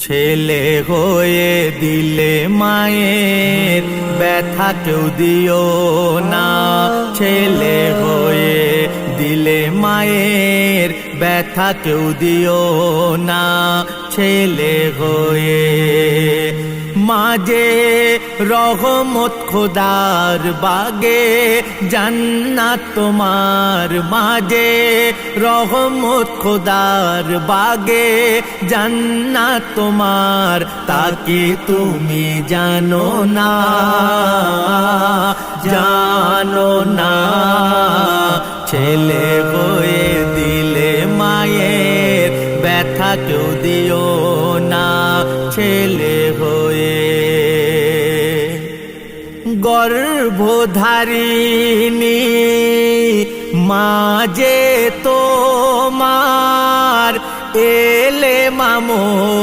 ছেলে হয়ে দিলে মায়ের ব্যথা কেউ দিও না, ছেলে হয়ে দিলে মায়ের ব্যথা কেউ দিও না, ছেলে হয়ে মাঝে রহমত খোদার বাগে জান্নাত তোমার, মাঝে রহমত খোদার বাগে জান্নাত তোমার, তাকে তুমি জানো না, জানো না। ছেলে হয়ে দিলে মায়ের ব্যথা কেউ দিও না, ছেলে হয়ে গর্ভধারিণী মাঝে তোমার এলে মামো